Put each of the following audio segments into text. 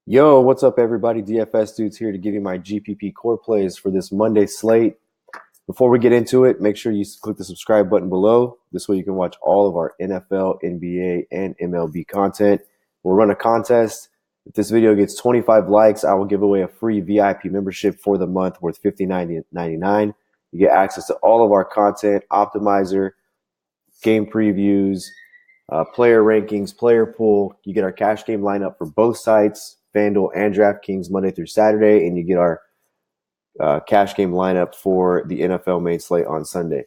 Yo, what's up, everybody? DfsDudes here to give you my GPP core plays for this Monday slate. Before we get into it, make sure you click the subscribe button below. This way you can watch all of our NFL, NBA, and MLB content. We'll run a contest. If this video gets 25 likes, I will give away a free VIP membership for the month worth $59.99. You get access to all of our content, optimizer, game previews, player rankings, player pool. You get our cash game lineup for both sites, FanDuel and DraftKings, Monday through Saturday, and you get our cash game lineup for the NFL main slate on Sunday.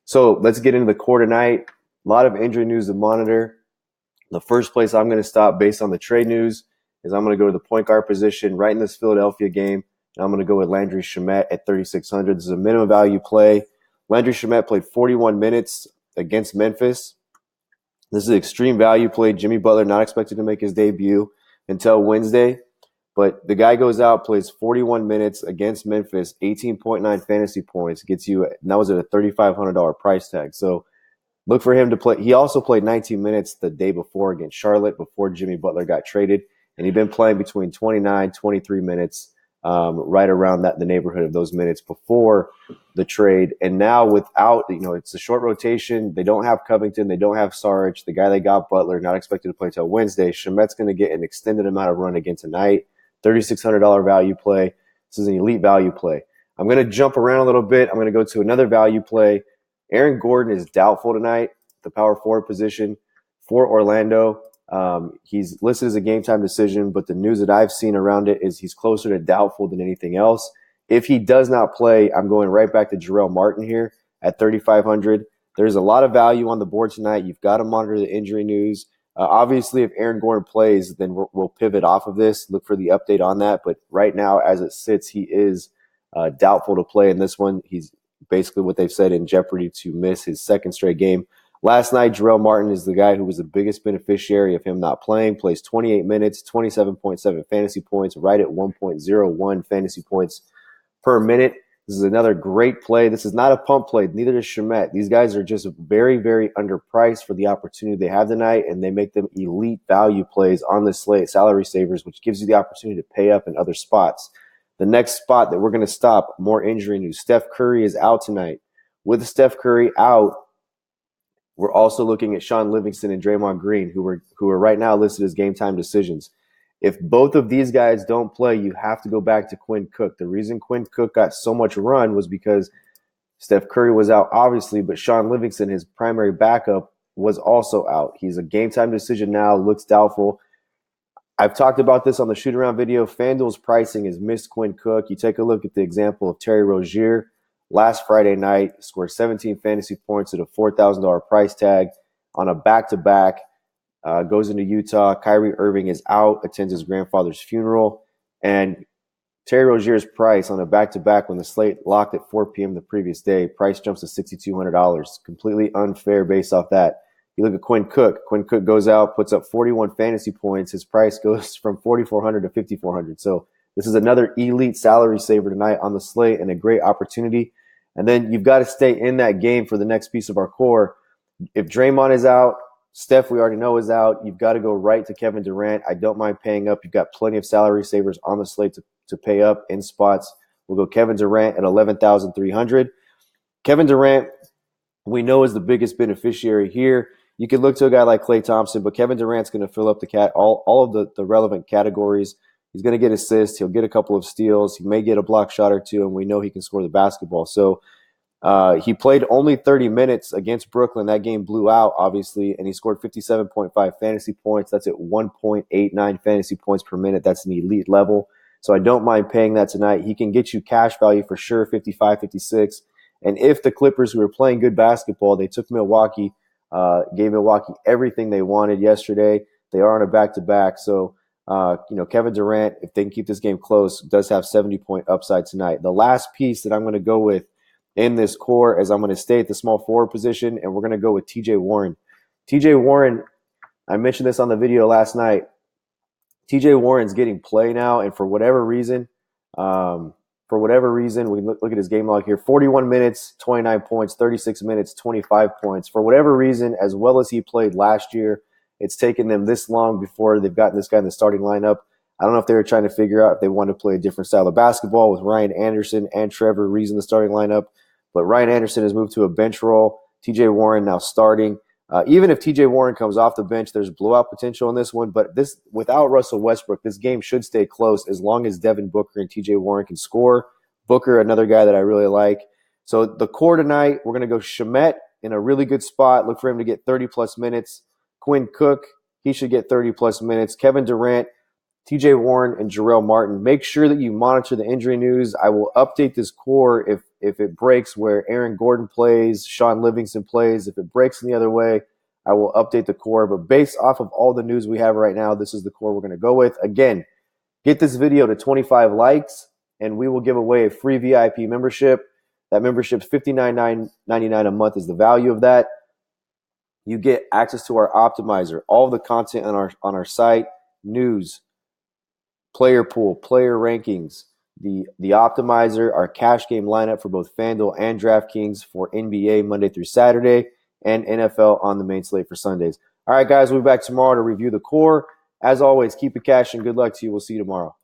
So let's get into the core tonight. A lot of injury news to monitor. The first place I'm going to stop based on the trade news is I'm going to go to the point guard position right in this Philadelphia game. And I'm going to go with Landry Shamet at 3,600. This is a minimum value play. Landry Shamet played 41 minutes against Memphis. This is an extreme value play. Jimmy Butler not expected to make his debut until Wednesday. But the guy goes out, plays 41 minutes against Memphis, 18.9 fantasy points, gets you, and that was at a $3,500 price tag. So look for him to play. He also played 19 minutes the day before against Charlotte before Jimmy Butler got traded. And he'd been playing between 29, 23 minutes, right around the neighborhood of those minutes before the trade. And now without, it's a short rotation. They don't have Covington. They don't have Sarge. The guy they got, Butler, not expected to play until Wednesday. Shamet's going to get an extended amount of run again tonight. $3,600 value play. This is an elite value play. I'm going to jump around a little bit. I'm going to go to another value play. Aaron Gordon is doubtful tonight, the power forward position for Orlando. He's listed as a game time decision, but the news that I've seen around it is he's closer to doubtful than anything else. If he does not play, I'm going right back to Jarrell Martin here at 3,500. There's a lot of value on the board tonight. You've got to monitor the injury news. Obviously, if Aaron Gordon plays, then we'll pivot off of this, look for the update on that. But right now, as it sits, he is doubtful to play in this one. He's basically what they've said in jeopardy to miss his second straight game. Last night, Jarrell Martin is the guy who was the biggest beneficiary of him not playing, plays 28 minutes, 27.7 fantasy points, right at 1.01 fantasy points per minute. This is another great play. This is not a pump play. Neither is Shamet. These guys are just very, very underpriced for the opportunity they have tonight, and they make them elite value plays on this slate, salary savers, which gives you the opportunity to pay up in other spots. The next spot that we're going to stop, more injury news. Steph Curry is out tonight. With Steph Curry out, we're also looking at Sean Livingston and Draymond Green, who are right now listed as game time decisions. If both of these guys don't play, you have to go back to Quinn Cook. The reason Quinn Cook got so much run was because Steph Curry was out, obviously, but Sean Livingston, his primary backup, was also out. He's a game time decision now, looks doubtful. I've talked about this on the shoot around video. FanDuel's pricing has missed Quinn Cook. You take a look at the example of Terry Rozier. Last Friday night, scored 17 fantasy points at a $4,000 price tag on a back-to-back. Goes into Utah. Kyrie Irving is out, attends his grandfather's funeral. And Terry Rozier's price on a back-to-back when the slate locked at 4 p.m. the previous day, price jumps to $6,200. Completely unfair based off that. You look at Quinn Cook. Quinn Cook goes out, puts up 41 fantasy points. His price goes from $4,400 to $5,400. So this is another elite salary saver tonight on the slate and a great opportunity. And then you've got to stay in that game for the next piece of our core. If Draymond is out, Steph, we already know, is out. You've got to go right to Kevin Durant. I don't mind paying up. You've got plenty of salary savers on the slate to pay up in spots. We'll go Kevin Durant at 11,300. Kevin Durant, we know, is the biggest beneficiary here. You could look to a guy like Klay Thompson, but Kevin Durant's going to fill up all of the relevant categories. He's going to get assists. He'll get a couple of steals. He may get a block shot or two, and we know he can score the basketball. So he played only 30 minutes against Brooklyn. That game blew out, obviously, and he scored 57.5 fantasy points. That's at 1.89 fantasy points per minute. That's an elite level. So I don't mind paying that tonight. He can get you cash value for sure, 55, 56. And if the Clippers, who were playing good basketball, they took Milwaukee, gave Milwaukee everything they wanted yesterday. They are on a back-to-back. So, Kevin Durant, if they can keep this game close, does have 70-point upside tonight. The last piece that I'm going to go with in this core is I'm going to stay at the small forward position, and we're going to go with TJ Warren. TJ Warren, I mentioned this on the video last night. TJ Warren's getting play now, and for whatever reason, we look at his game log here, 41 minutes, 29 points, 36 minutes, 25 points. For whatever reason, as well as he played last year, it's taken them this long before they've gotten this guy in the starting lineup. I don't know if they were trying to figure out if they wanted to play a different style of basketball with Ryan Anderson and Trevor Rees in the starting lineup. But Ryan Anderson has moved to a bench role. TJ Warren now starting. Even if TJ Warren comes off the bench, there's blowout potential in this one. But this, without Russell Westbrook, this game should stay close as long as Devin Booker and TJ Warren can score. Booker, another guy that I really like. So the core tonight, we're going to go Shamet in a really good spot. Look for him to get 30-plus minutes. Quinn Cook, he should get 30-plus minutes. Kevin Durant, TJ Warren, and Jarrell Martin. Make sure that you monitor the injury news. I will update this core if it breaks where Aaron Gordon plays, Sean Livingston plays. If it breaks in the other way, I will update the core. But based off of all the news we have right now, this is the core we're going to go with. Again, get this video to 25 likes, and we will give away a free VIP membership. That membership's $59.99 a month is the value of that. You get access to our optimizer, all the content on our site, news, player pool, player rankings, the optimizer, our cash game lineup for both FanDuel and DraftKings for NBA Monday through Saturday, and NFL on the main slate for Sundays. All right, guys, we'll be back tomorrow to review the core. As always, keep it cash and good luck to you. We'll see you tomorrow.